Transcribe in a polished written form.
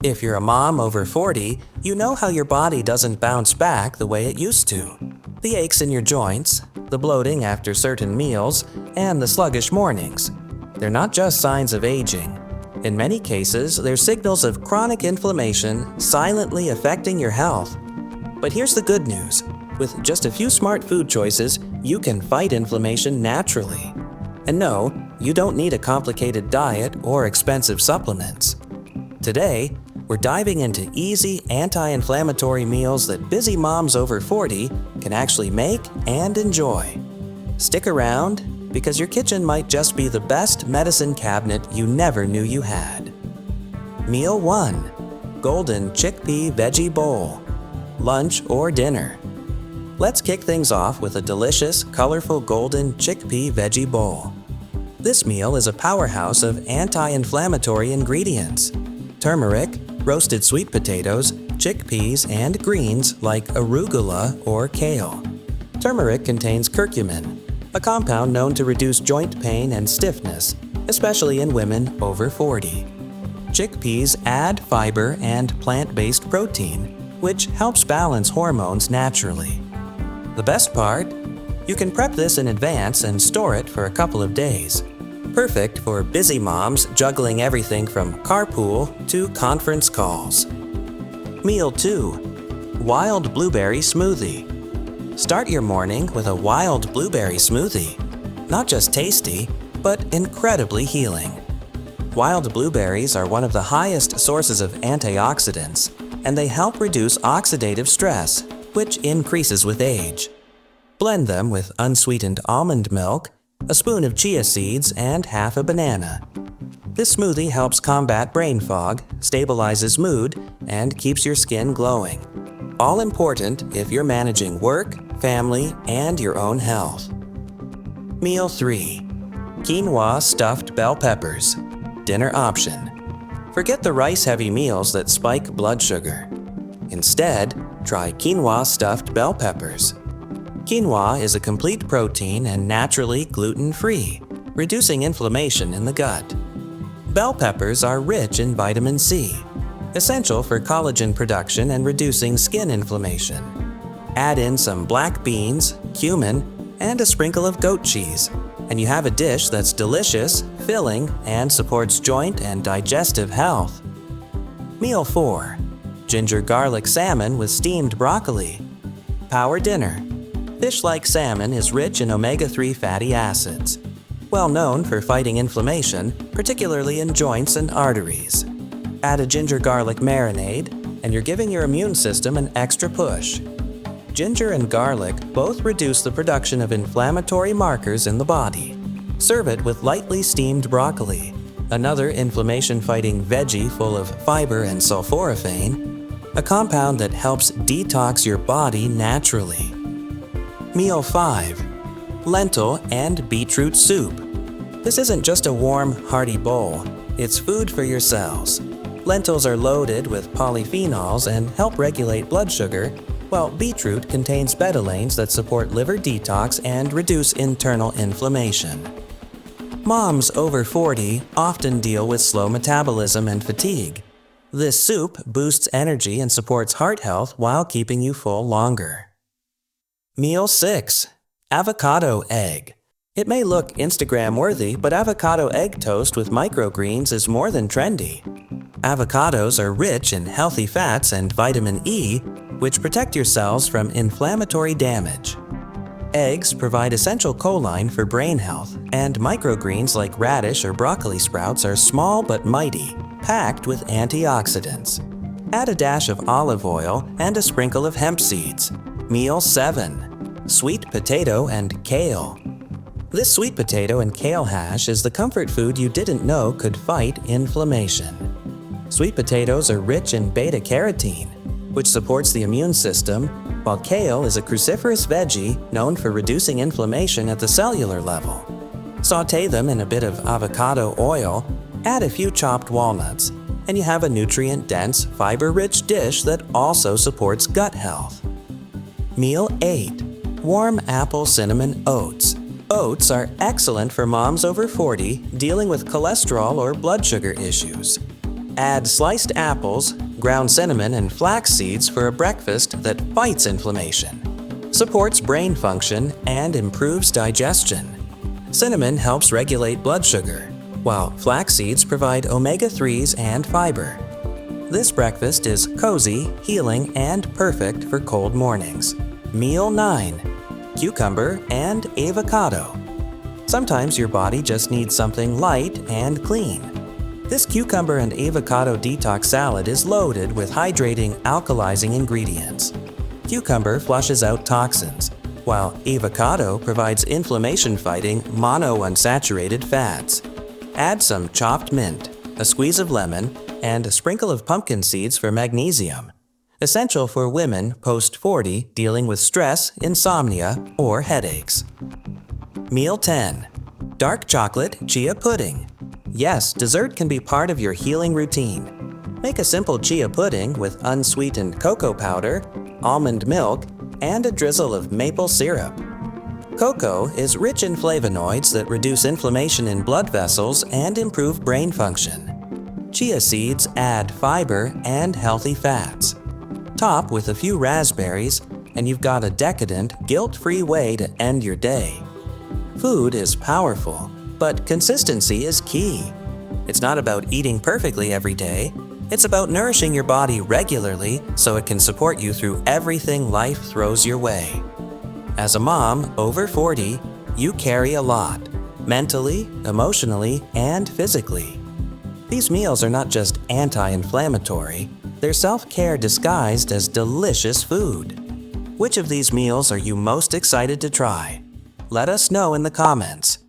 If you're a mom over 40, you know how your body doesn't bounce back the way it used to. The aches in your joints, the bloating after certain meals, and the sluggish mornings. They're not just signs of aging. In many cases, they're signals of chronic inflammation silently affecting your health. But here's the good news. With just a few smart food choices, you can fight inflammation naturally. And no, you don't need a complicated diet or expensive supplements. Today, we're diving into easy anti-inflammatory meals that busy moms over 40 can actually make and enjoy. Stick around, because your kitchen might just be the best medicine cabinet you never knew you had. Meal 1. Golden Chickpea Veggie Bowl. Lunch or dinner. Let's kick things off with a delicious, colorful golden chickpea veggie bowl. This meal is a powerhouse of anti-inflammatory ingredients. Turmeric, roasted sweet potatoes, chickpeas, and greens like arugula or kale. Turmeric contains curcumin, a compound known to reduce joint pain and stiffness, especially in women over 40. Chickpeas add fiber and plant-based protein, which helps balance hormones naturally. The best part? You can prep this in advance and store it for a couple of days. Perfect for busy moms juggling everything from carpool to conference calls. Meal 2. Wild Blueberry Smoothie. Start your morning with a wild blueberry smoothie. Not just tasty, but incredibly healing. Wild blueberries are one of the highest sources of antioxidants, and they help reduce oxidative stress, which increases with age. Blend them with unsweetened almond milk, a spoon of chia seeds, and half a banana. This smoothie helps combat brain fog, stabilizes mood, and keeps your skin glowing. All important if you're managing work, family, and your own health. Meal 3. Quinoa Stuffed Bell Peppers. Dinner option. Forget the rice-heavy meals that spike blood sugar. Instead, try quinoa stuffed bell peppers. Quinoa is a complete protein and naturally gluten-free, reducing inflammation in the gut. Bell peppers are rich in vitamin C, essential for collagen production and reducing skin inflammation. Add in some black beans, cumin, and a sprinkle of goat cheese, and you have a dish that's delicious, filling, and supports joint and digestive health. Meal 4. Ginger garlic salmon with steamed broccoli. Power dinner. Fish-like salmon is rich in omega-3 fatty acids, well known for fighting inflammation, particularly in joints and arteries. Add a ginger garlic marinade, and you're giving your immune system an extra push. Ginger and garlic both reduce the production of inflammatory markers in the body. Serve it with lightly steamed broccoli, another inflammation-fighting veggie full of fiber and sulforaphane, a compound that helps detox your body naturally. Meal 5. Lentil and beetroot soup. This isn't just a warm, hearty bowl. It's food for your cells. Lentils are loaded with polyphenols and help regulate blood sugar, while beetroot contains betalains that support liver detox and reduce internal inflammation. Moms over 40 often deal with slow metabolism and fatigue. This soup boosts energy and supports heart health while keeping you full longer. Meal 6. Avocado egg. It may look Instagram-worthy, but avocado egg toast with microgreens is more than trendy. Avocados are rich in healthy fats and vitamin E, which protect your cells from inflammatory damage. Eggs provide essential choline for brain health, and microgreens like radish or broccoli sprouts are small but mighty, packed with antioxidants. Add a dash of olive oil and a sprinkle of hemp seeds. Meal 7. Sweet potato and kale. This sweet potato and kale hash is the comfort food you didn't know could fight inflammation. Sweet potatoes are rich in beta-carotene, which supports the immune system, while kale is a cruciferous veggie known for reducing inflammation at the cellular level. Sauté them in a bit of avocado oil, add a few chopped walnuts, and you have a nutrient-dense, fiber-rich dish that also supports gut health. Meal 8. Warm apple cinnamon oats. Oats are excellent for moms over 40 dealing with cholesterol or blood sugar issues. Add sliced apples, ground cinnamon, and flax seeds for a breakfast that fights inflammation, supports brain function, and improves digestion. Cinnamon helps regulate blood sugar, while flax seeds provide omega-3s and fiber. This breakfast is cozy, healing, and perfect for cold mornings. Meal 9. Cucumber and avocado. Sometimes your body just needs something light and clean. This cucumber and avocado detox salad is loaded with hydrating, alkalizing ingredients. Cucumber flushes out toxins, while avocado provides inflammation-fighting monounsaturated fats. Add some chopped mint, a squeeze of lemon, and a sprinkle of pumpkin seeds for magnesium. Essential for women post-40 dealing with stress, insomnia, or headaches. Meal 10. Dark chocolate chia pudding. Yes, dessert can be part of your healing routine. Make a simple chia pudding with unsweetened cocoa powder, almond milk, and a drizzle of maple syrup. Cocoa is rich in flavonoids that reduce inflammation in blood vessels and improve brain function. Chia seeds add fiber and healthy fats. Top with a few raspberries, and you've got a decadent, guilt-free way to end your day. Food is powerful, but consistency is key. It's not about eating perfectly every day. It's about nourishing your body regularly so it can support you through everything life throws your way. As a mom over 40, you carry a lot, mentally, emotionally, and physically. These meals are not just anti-inflammatory, they're self-care disguised as delicious food. Which of these meals are you most excited to try? Let us know in the comments.